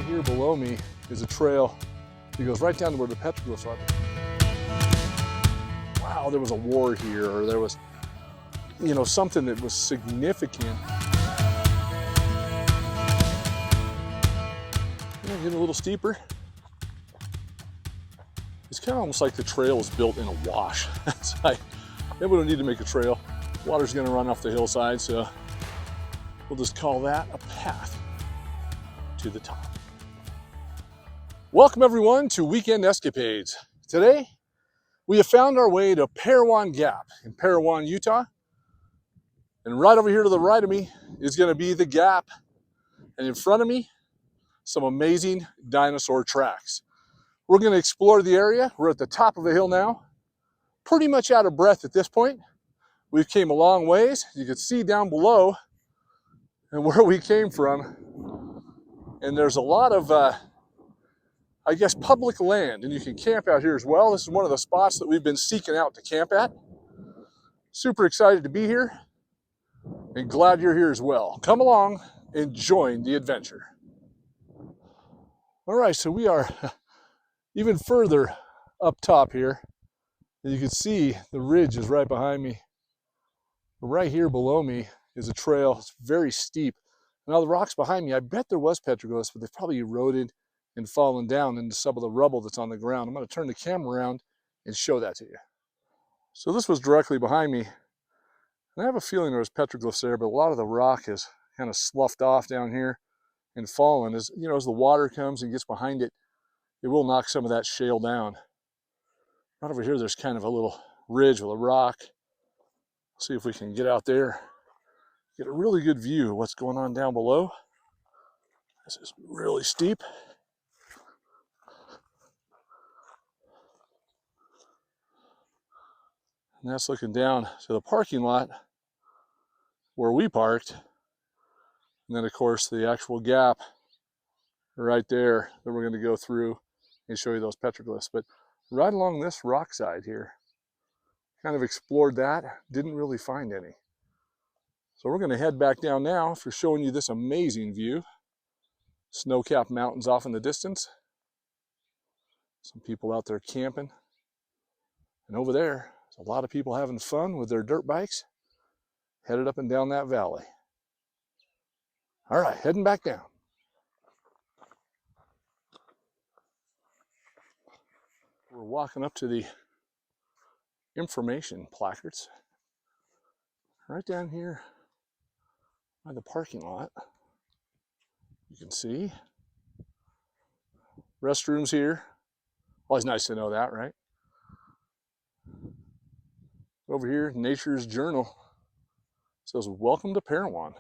Right here below me is a trail that goes right down to where the petroglyphs are. Wow, there was a war here, or there was, something that was significant. Getting a little steeper. It's kind of almost like the trail is built in a wash. Maybe we don't need to make a trail. Water's gonna run off the hillside, so we'll just call that a path to the top. Welcome everyone to Weekend Escapades. Today, we have found our way to Parowan Gap in Parowan, Utah. And right over here to the right of me is gonna be the gap. And in front of me, some amazing dinosaur tracks. We're gonna explore the area. We're at the top of a hill now. Pretty much out of breath at this point. We've came a long ways. You can see down below and where we came from. And there's a lot of, public land, and you can camp out here as well. This is one of the spots that we've been seeking out to camp at. Super excited to be here and glad you're here as well. Come along and join the adventure. All right, so we are even further up top here. You can see the ridge is right behind me. Right here below me is a trail. It's very steep. Now the rocks behind me, I bet there was petroglyphs, but they've probably eroded and fallen down into some of the rubble that's on the ground. I'm going to turn the camera around and show that to you. So this was directly behind me. And I have a feeling there was petroglyphs there, but a lot of the rock is kind of sloughed off down here and fallen. As the water comes and gets behind it, it will knock some of that shale down. Right over here, there's kind of a little ridge with a rock. See if we can get out there, get a really good view of what's going on down below. This is really steep. And that's looking down to the parking lot where we parked. And then of course the actual gap right there that we're going to go through and show you those petroglyphs. But right along this rock side here, kind of explored that, didn't really find any. So we're going to head back down now for showing you this amazing view. Snow-capped mountains off in the distance. Some people out there camping. And over there, there's a lot of people having fun with their dirt bikes, headed up and down that valley. All right, heading back down. We're walking up to the information placards. Right down here by the parking lot. You can see restrooms here. Always nice to know that, right? Over here, Nature's Journal says, "Welcome to Parowan."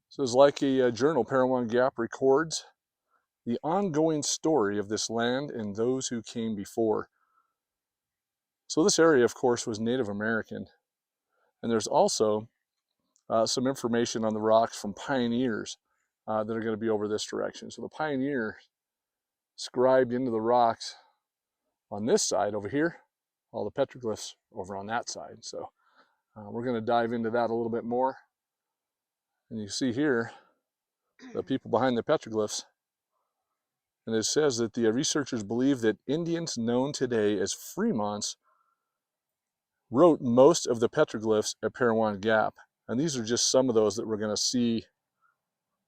So it's like a journal. Parowan Gap records the ongoing story of this land and those who came before. So this area, of course, was Native American. And there's also some information on the rocks from pioneers that are going to be over this direction. So the pioneer scribed into the rocks on this side over here, all the petroglyphs over on that side. So we're going to dive into that a little bit more. And you see here the people behind the petroglyphs. And it says that the researchers believe that Indians known today as Fremonts wrote most of the petroglyphs at Parowan Gap. And these are just some of those that we're going to see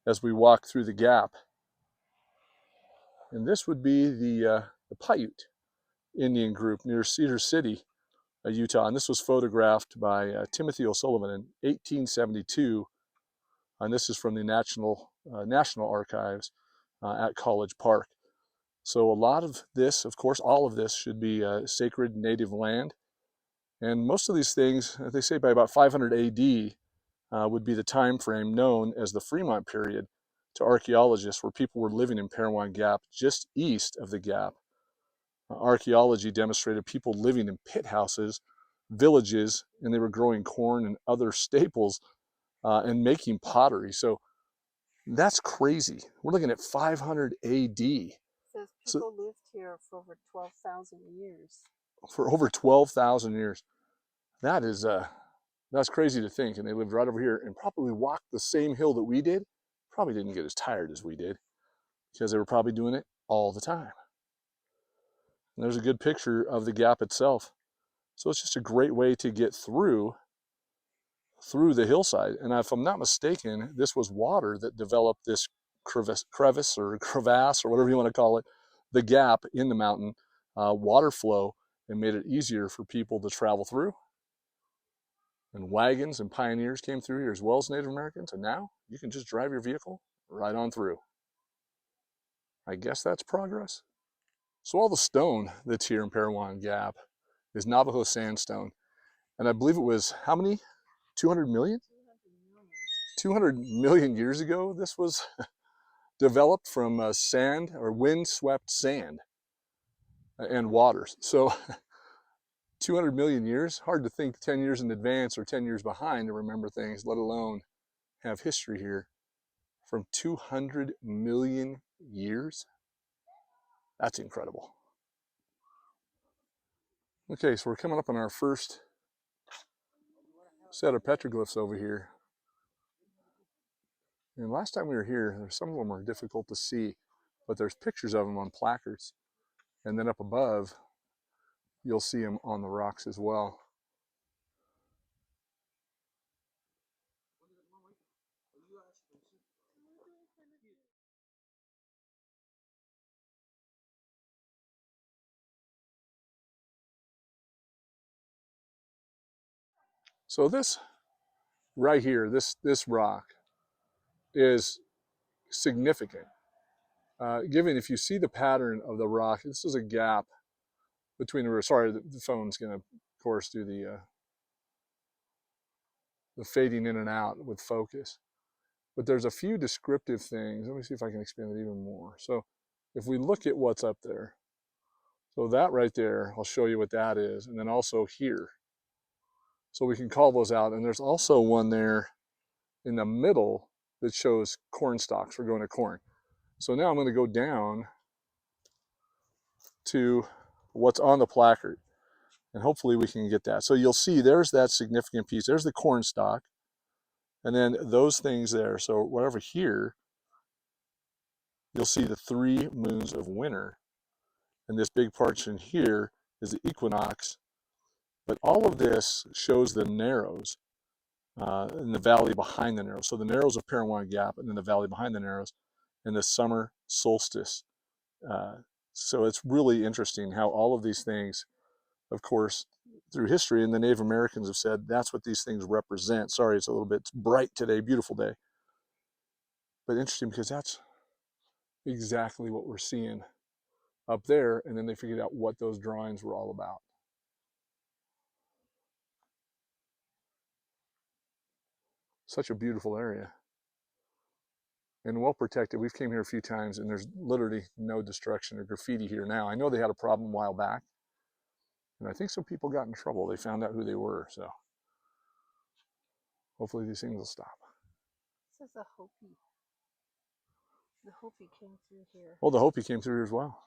as we walk through the gap. And this would be the Paiute Indian group near Cedar City, Utah. And this was photographed by Timothy O'Sullivan in 1872. And this is from the National Archives at College Park. So a lot of this, of course, all of this should be sacred native land. And most of these things, they say by about 500 AD, would be the time frame known as the Fremont period to archaeologists, where people were living in Parowan Gap just east of the gap. Archaeology demonstrated people living in pit houses, villages, and they were growing corn and other staples and making pottery. So that's crazy. We're looking at 500 AD. Says people lived here for over 12,000 years. For over 12,000 years. That is that's crazy to think. And they lived right over here and probably walked the same hill that we did. Probably didn't get as tired as we did. because they were probably doing it all the time. And there's a good picture of the gap itself. So it's just a great way to get through the hillside. And if I'm not mistaken, this was water that developed this crevice or crevasse or whatever you want to call it, the gap in the mountain, water flow, and made it easier for people to travel through. And wagons and pioneers came through here as well as Native Americans. And now you can just drive your vehicle right on through. I guess that's progress. So all the stone that's here in Parowan Gap is Navajo sandstone. And I believe it was how many? 200 million? 200 million years ago, this was developed from sand or wind-swept sand and waters. So 200 million years, hard to think 10 years in advance or 10 years behind to remember things, let alone have history here from 200 million years. That's incredible. Okay, so we're coming up on our first set of petroglyphs over here. And last time we were here, some of them were difficult to see, but there's pictures of them on placards. And then up above, you'll see them on the rocks as well. So this right here, this rock is significant. Given if you see the pattern of the rock, this is a gap between the, sorry, the phone's gonna, of course, do the fading in and out with focus. But there's a few descriptive things. Let me see if I can expand it even more. So if we look at what's up there, so that right there, I'll show you what that is. And then also here. So we can call those out. And there's also one there in the middle that shows corn stalks. We're going to corn. So now I'm going to go down to what's on the placard. And hopefully we can get that. So you'll see there's that significant piece. There's the corn stalk. And then those things there. So whatever here, you'll see the 3 moons of winter. And this big portion here is the equinox. But all of this shows the narrows in the valley behind the narrows. So the narrows of Parowan Gap and then the valley behind the narrows and the summer solstice. So it's really interesting how all of these things, of course, through history, and the Native Americans have said that's what these things represent. Sorry, it's a little bit bright today, beautiful day. But interesting because that's exactly what we're seeing up there, and then they figured out what those drawings were all about. Such a beautiful area. And well protected. We've came here a few times and there's literally no destruction or graffiti here now. I know they had a problem a while back. And I think some people got in trouble. They found out who they were, so hopefully these things will stop. This is a Hopi. The Hopi came through here. Oh, the Hopi came through here as well.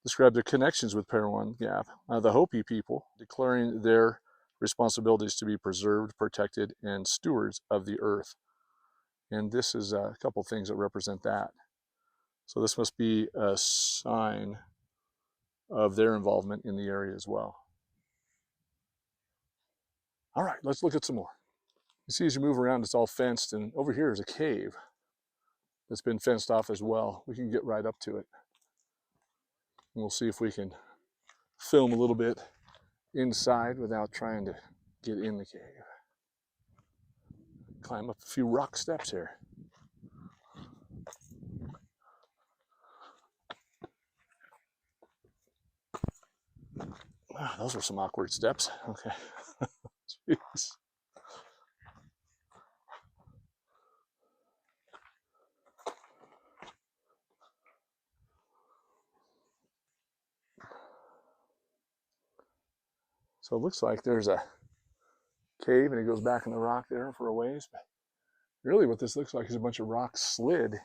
Describe their connections with Parowan Gap. The Hopi people declaring their responsibilities to be preserved, protected, and stewards of the earth. And this is a couple things that represent that. So this must be a sign of their involvement in the area as well. All right, let's look at some more. You see as you move around, it's all fenced, and over here is a cave that's been fenced off as well. We can get right up to it. And we'll see if we can film a little bit inside without trying to get in the cave. Climb up a few rock steps here. Wow, those were some awkward steps. Okay. Jeez. So it looks like there's a cave and it goes back in the rock there for a ways. But really what this looks like is a bunch of rocks slid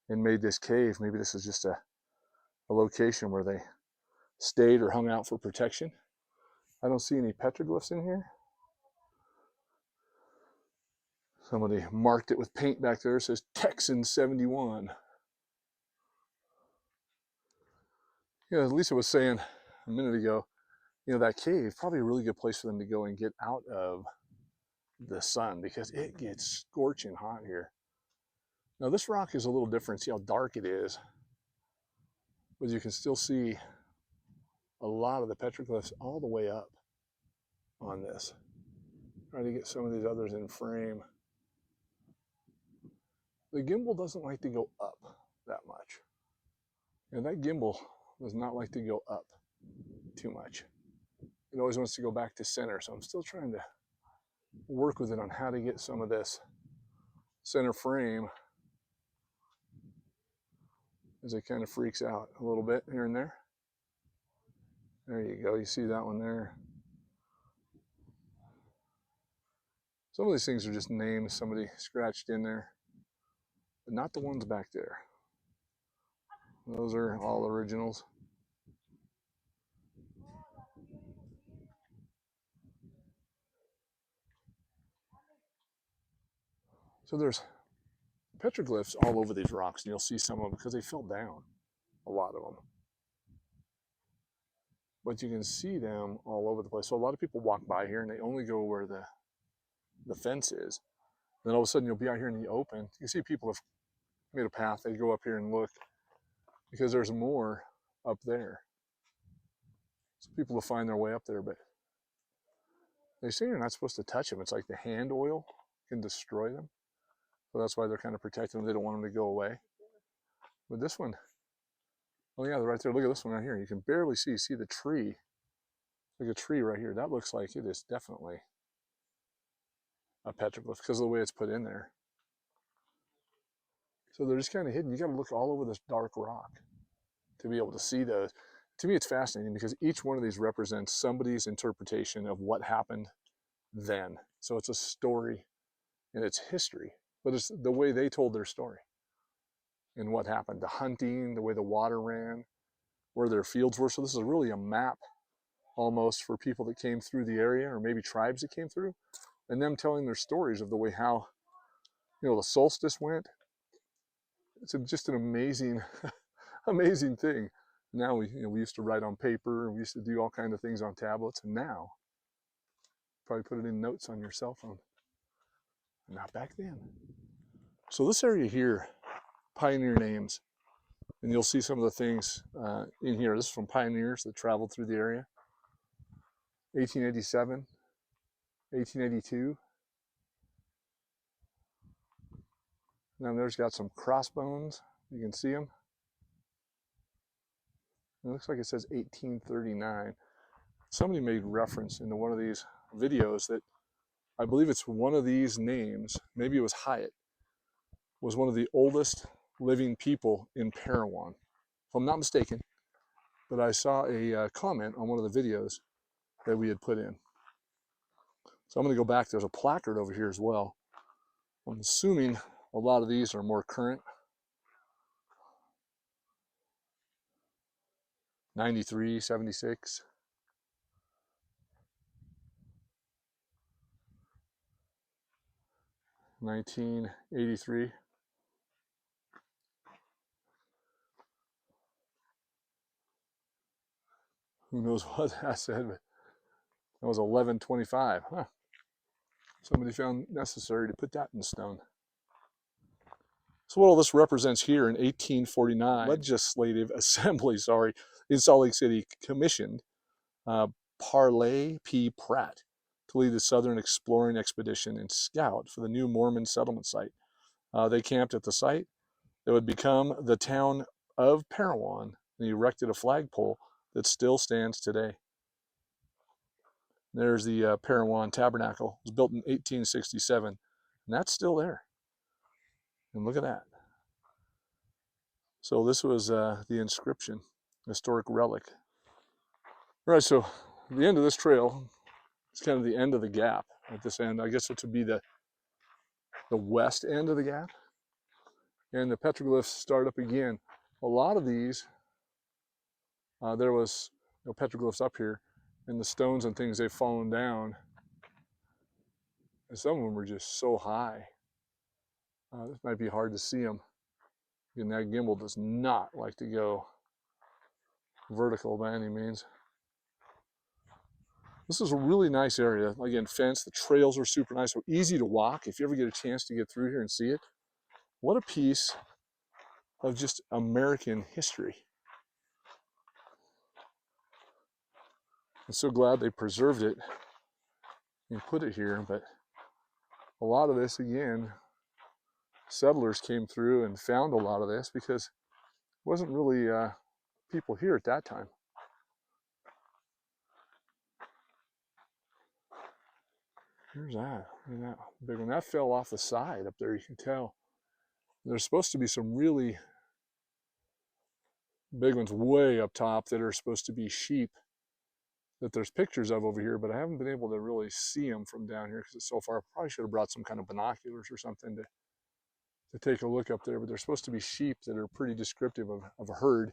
and made this cave. Maybe this is just a location where they stayed or hung out for protection. I don't see any petroglyphs in here. Somebody marked it with paint back there. It says Texan 71. Lisa was saying a minute ago, that cave, probably a really good place for them to go and get out of the sun because it gets scorching hot here. Now this rock is a little different. See how dark it is, but you can still see a lot of the petroglyphs all the way up on this. Try to get some of these others in frame. The gimbal doesn't like to go up that much. And that gimbal does not like to go up too much. It always wants to go back to center. So I'm still trying to work with it on how to get some of this center frame as it kind of freaks out a little bit here and there. There you go. You see that one there. Some of these things are just names somebody scratched in there, but not the ones back there. Those are all originals. So there's petroglyphs all over these rocks, and you'll see some of them because they fell down, a lot of them. But you can see them all over the place. So a lot of people walk by here and they only go where the fence is. Then all of a sudden you'll be out here in the open. You can see people have made a path. They go up here and look because there's more up there. So people will find their way up there, but they say you're not supposed to touch them. It's like the hand oil can destroy them. So that's why they're kind of protecting them. They don't want them to go away. But this one, oh yeah, they're right there. Look at this one right here. You can barely see the tree. Like a tree right here. That looks like it is definitely a petroglyph because of the way it's put in there. So they're just kind of hidden. You got to look all over this dark rock to be able to see those. To me, it's fascinating because each one of these represents somebody's interpretation of what happened then. So it's a story and it's history, but it's the way they told their story and what happened, the hunting, the way the water ran, where their fields were. So this is really a map almost for people that came through the area, or maybe tribes that came through, and them telling their stories of the way how, the solstice went. It's just an amazing, amazing thing. Now we used to write on paper, and we used to do all kinds of things on tablets, and now probably put it in notes on your cell phone. Not back then. So this area here, pioneer names, and you'll see some of the things in here. This is from pioneers that traveled through the area. 1887, 1882. Now there's got some crossbones. You can see them. It looks like it says 1839. Somebody made reference into one of these videos that I believe it's one of these names, maybe it was Hyatt, was one of the oldest living people in Parowan. If I'm not mistaken, but I saw a comment on one of the videos that we had put in. So I'm going to go back. There's a placard over here as well. I'm assuming a lot of these are more current. 93, 76. $19.83. Who knows what that said, but that was $11.25. Huh. Somebody found necessary to put that in stone. So what all this represents here in 1849, Legislative Assembly, in Salt Lake City commissioned Parley P. Pratt to lead the Southern exploring expedition and scout for the new Mormon settlement site. They camped at the site that would become the town of Parowan and erected a flagpole that still stands today. There's the Parowan Tabernacle. It was built in 1867, and that's still there. And look at that. So this was the inscription, historic relic. All right, so the end of this trail is kind of the end of the gap at this end. I guess it would be the west end of the gap. And the petroglyphs start up again. A lot of these, there was petroglyphs up here, and the stones and things they've fallen down. And some of them were just so high. This might be hard to see them. And that gimbal does not like to go vertical by any means. This is a really nice area. Again, fenced. The trails are super nice, so easy to walk. If you ever get a chance to get through here and see it, what a piece of just American history. I'm so glad they preserved it and put it here, but a lot of this, again, settlers came through and found a lot of this because it wasn't really people here at that time. Here's that. Look at that big one. That fell off the side up there, you can tell. There's supposed to be some really big ones way up top that are supposed to be sheep that there's pictures of over here, but I haven't been able to really see them from down here because it's so far. I probably should have brought some kind of binoculars or something to take a look up there, but there's supposed to be sheep that are pretty descriptive of a herd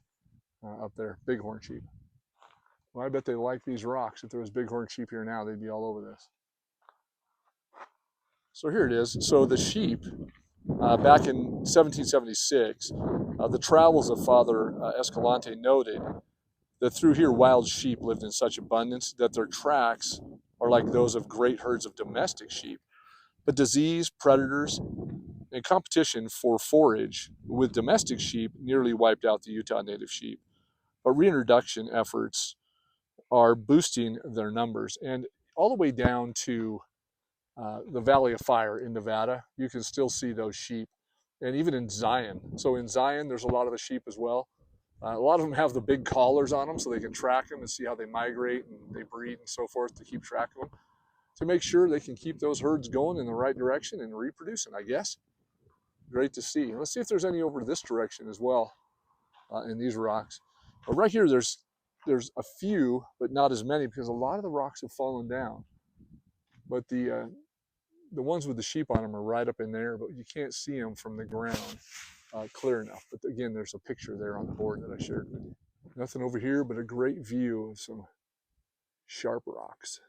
up there, bighorn sheep. Well, I bet they like these rocks. If there was bighorn sheep here now, they'd be all over this. So here it is. So the sheep, back in 1776, the travels of Father Escalante noted that through here wild sheep lived in such abundance that their tracks are like those of great herds of domestic sheep. But disease, predators, and competition for forage with domestic sheep nearly wiped out the Utah native sheep. But reintroduction efforts are boosting their numbers. And all the way down to the Valley of Fire in Nevada, you can still see those sheep. And even in Zion. So in Zion, there's a lot of the sheep as well. A lot of them have the big collars on them so they can track them and see how they migrate and they breed and so forth to keep track of them, to make sure they can keep those herds going in the right direction and reproducing, I guess. Great to see. Let's see if there's any over this direction as well in these rocks. But right here, there's a few, but not as many because a lot of the rocks have fallen down. But the ones with the sheep on them are right up in there, but you can't see them from the ground clear enough. But again, there's a picture there on the board that I shared with you. Nothing over here, but a great view of some sharp rocks.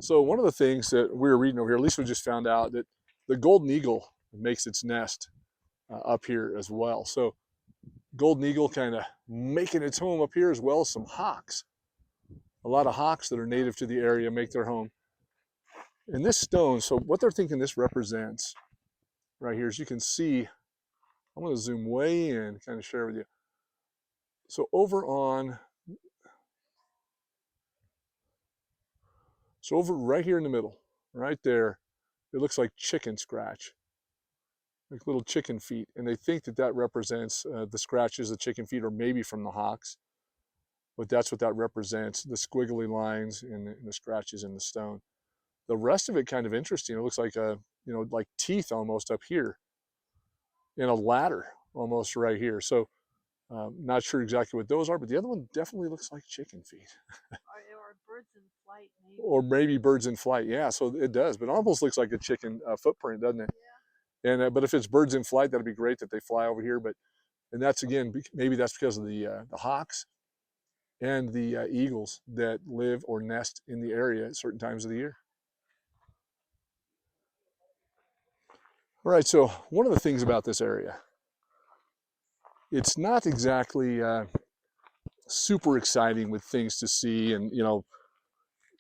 So one of the things that we were reading over here, at least we just found out that the golden eagle makes its nest up here as well. So golden eagle kind of making its home up here, as well as some hawks. A lot of hawks that are native to the area make their home. And this stone, so what they're thinking this represents right here, as you can see, I'm going to zoom way in, kind of share with you. So over right here in the middle, right there, it looks like chicken scratch, like little chicken feet. And they think that that represents the scratches, the chicken feet, or maybe from the hawks. But that's what that represents, the squiggly lines and the scratches in the stone. The rest of it kind of interesting. It looks like like teeth almost up here, and a ladder almost right here. So not sure exactly what those are, but the other one definitely looks like chicken feet. Or birds in flight, maybe. Or maybe birds in flight. Yeah, so it does, but it almost looks like a chicken footprint, doesn't it? Yeah. And but if it's birds in flight, that'd be great that they fly over here. And that's, again, maybe that's because of the hawks and the eagles that live or nest in the area at certain times of the year. All right, so one of the things about this area, it's not exactly super exciting with things to see, and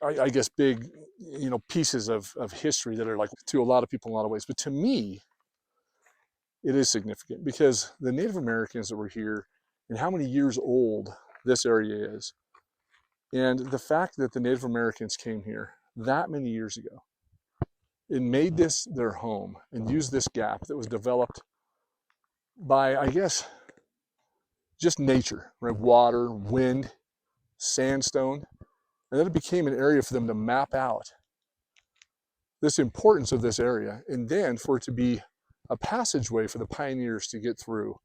I guess big pieces of history that are like to a lot of people in a lot of ways. But to me, it is significant because the Native Americans that were here and how many years old this area is, and the fact that the Native Americans came here that many years ago and made this their home and used this gap that was developed by, I guess, just nature, right? Water, wind, sandstone, and then it became an area for them to map out this importance of this area, and then for it to be a passageway for the pioneers to get through.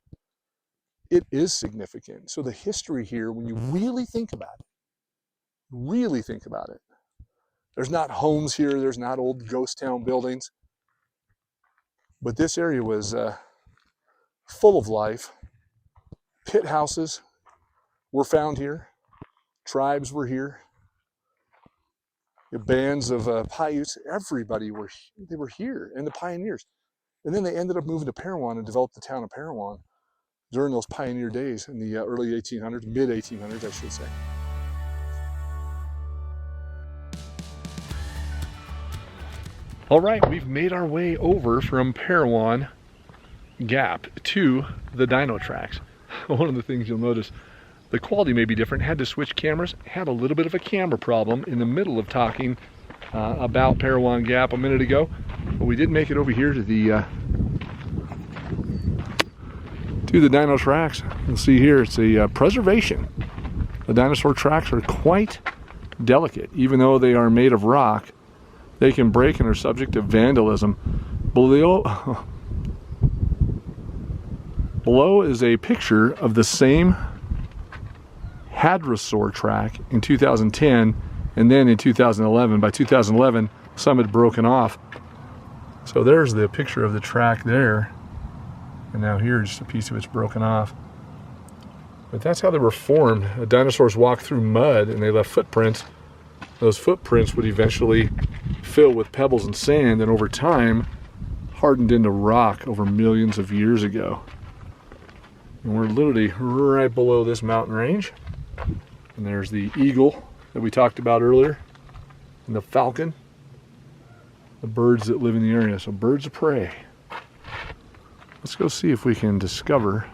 It is significant. So the history here, when you really think about it, there's not homes here, there's not old ghost town buildings, but this area was full of life. Pit houses were found here, tribes were here, the bands of Paiutes, everybody were here, and the pioneers. And then they ended up moving to Parowan and developed the town of Parowan. during those pioneer days in the early 1800s, mid 1800s, I should say. All right, we've made our way over from Parowan Gap to the dino tracks. One of the things you'll notice, the quality may be different. Had to switch cameras, had a little bit of a camera problem in the middle of talking about Parowan Gap a minute ago, but we did make it over here to the dino tracks. You'll see here it's a preservation. The dinosaur tracks are quite delicate. Even though they are made of rock, they can break and are subject to vandalism. Below is a picture of the same hadrosaur track in 2010 and then in 2011. By 2011, some had broken off. So there's the picture of the track there. And now here, just a piece of it's broken off. But that's how they were formed. The dinosaurs walked through mud and they left footprints. Those footprints would eventually fill with pebbles and sand, and over time hardened into rock over millions of years ago. And we're literally right below this mountain range. And there's the eagle that we talked about earlier, and the falcon, the birds that live in the area. So birds of prey. Let's go see if we can discover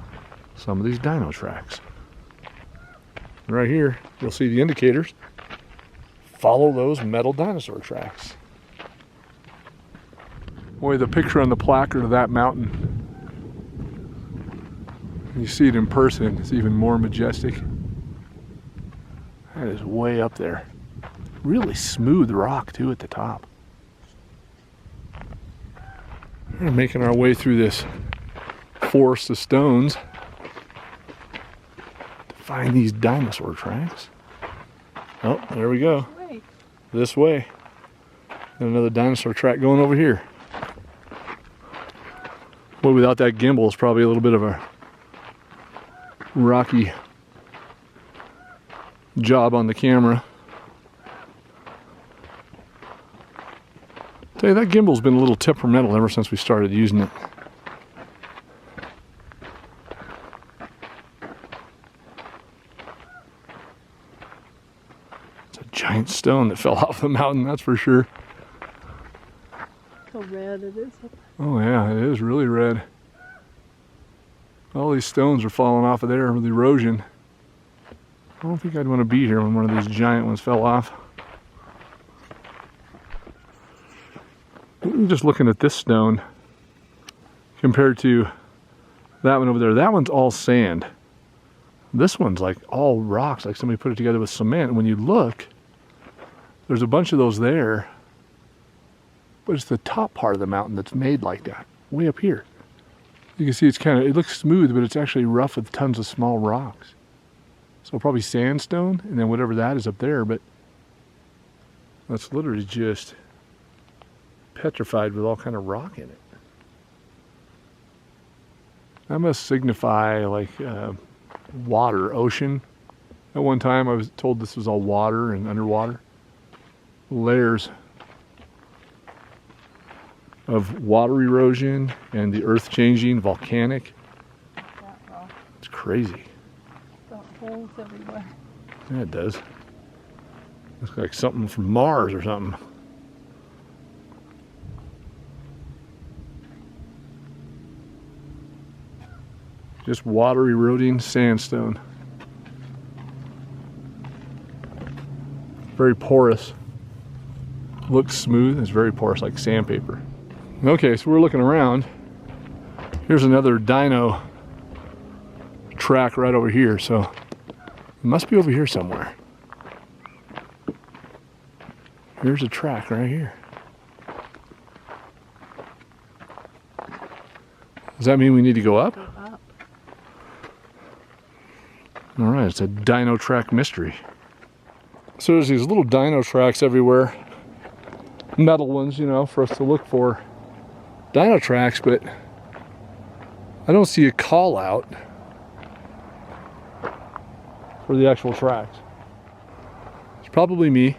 some of these dino tracks. Right here, you'll see the indicators. Follow those metal dinosaur tracks. Boy, the picture on the placard of that mountain, when you see it in person, it's even more majestic. That is way up there. Really smooth rock too at the top. We're making our way through this forest of stones to find these dinosaur tracks. Oh, there we go. This way. And another dinosaur track going over here. Boy, without that gimbal, it's probably a little bit of a rocky job on the camera. Tell you, that gimbal's been a little temperamental ever since we started using it. It's a giant stone that fell off the mountain, that's for sure. Look how red it is. Oh yeah, it is really red. All these stones are falling off of there with erosion. I don't think I'd want to be here when one of these giant ones fell off. Just looking at this stone compared to that one over there. That one's all sand. This one's like all rocks, like somebody put it together with cement. And when you look, there's a bunch of those there, but it's the top part of the mountain that's made like that, way up here. You can see it's kind of, it looks smooth, but it's actually rough with tons of small rocks. So probably sandstone, and then whatever that is up there, but that's literally just petrified with all kind of rock in it. That must signify like water, ocean. At one time I was told this was all water and underwater. Layers of water erosion and the earth changing, volcanic. It's crazy. Got holes everywhere. Yeah, it does. Looks like something from Mars or something. Just water eroding sandstone. Very porous. Looks smooth. It's very porous, like sandpaper. Okay, so we're looking around. Here's another dino track right over here. So it must be over here somewhere. Here's a track right here. Does that mean we need to go up? All right, it's a dino track mystery. So there's these little dino tracks everywhere. Metal ones, you know, for us to look for dino tracks, but I don't see a call out for the actual tracks. It's probably me,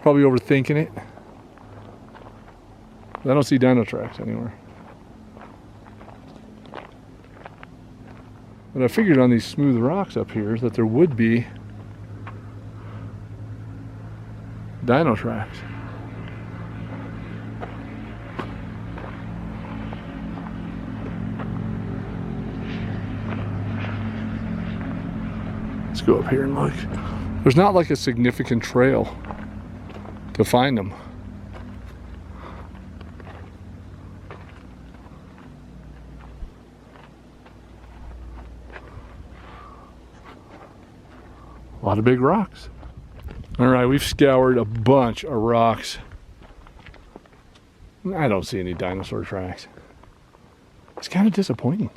probably overthinking it. But I don't see dino tracks anywhere. But I figured on these smooth rocks up here that there would be dino tracks. Let's go up here and look. There's not like a significant trail to find them. A lot of big rocks. All right, we've scoured a bunch of rocks. I don't see any dinosaur tracks. It's kind of disappointing.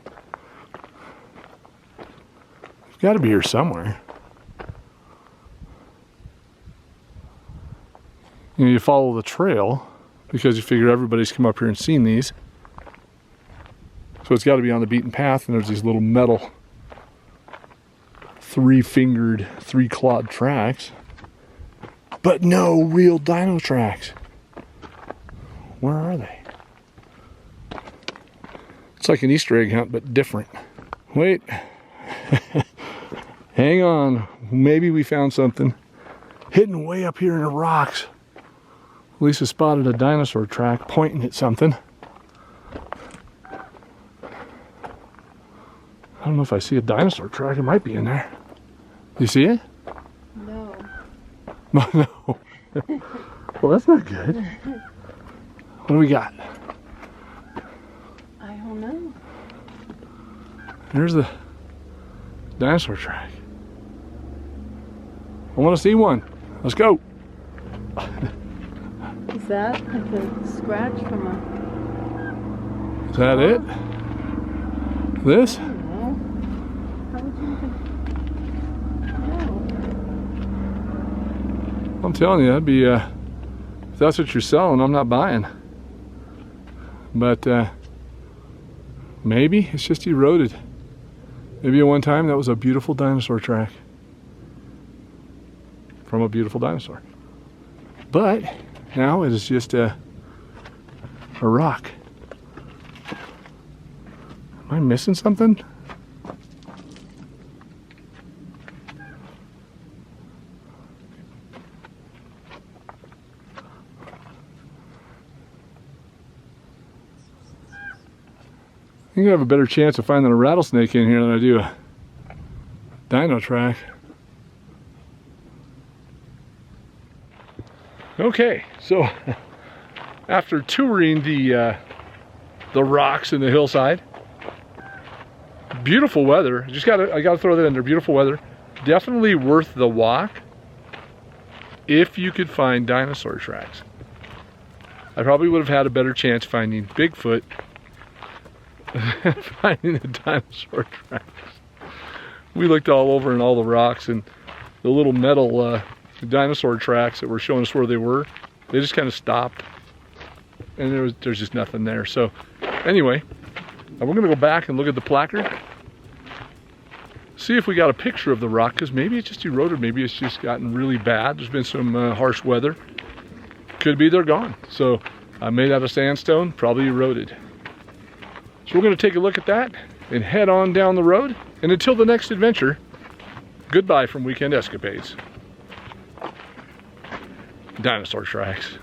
It's got to be here somewhere. You know, you follow the trail because you figure everybody's come up here and seen these. So it's got to be on the beaten path, and there's these little metal three-fingered, three-clawed tracks, but no real dino tracks. Where are they? It's like an Easter egg hunt, but different. Wait. Hang on. Maybe we found something hidden way up here in the rocks. Lisa spotted a dinosaur track pointing at something. I don't know if I see a dinosaur track. It might be in there. You see it? No. No. Well, that's not good. What do we got? I don't know. There's the dinosaur track. I want to see one. Let's go. Is that like a scratch from a... Is that it? This? I don't know. How would you even... No. I'm telling you, that'd be, if that's what you're selling, I'm not buying. But, maybe it's just eroded. Maybe at one time that was a beautiful dinosaur track. From a beautiful dinosaur. But, now it is just a rock. Am I missing something? I think I have a better chance of finding a rattlesnake in here than I do a dino track. Okay, so after touring the rocks and the hillside, beautiful weather. I gotta throw that in there. Beautiful weather. Definitely worth the walk if you could find dinosaur tracks. I probably would have had a better chance finding Bigfoot finding the dinosaur tracks. We looked all over in all the rocks, and the little metal dinosaur tracks that were showing us where they were, they just kind of stopped, and there's just nothing there. So anyway, we're gonna go back and look at the placard, see if we got a picture of the rock, because maybe it's just eroded, maybe it's just gotten really bad. There's been some harsh weather. Could be they're gone. So made out of sandstone, probably eroded. So we're going to take a look at that and head on down the road. And until the next adventure, goodbye from Weekend Escapades. Dinosaur tracks.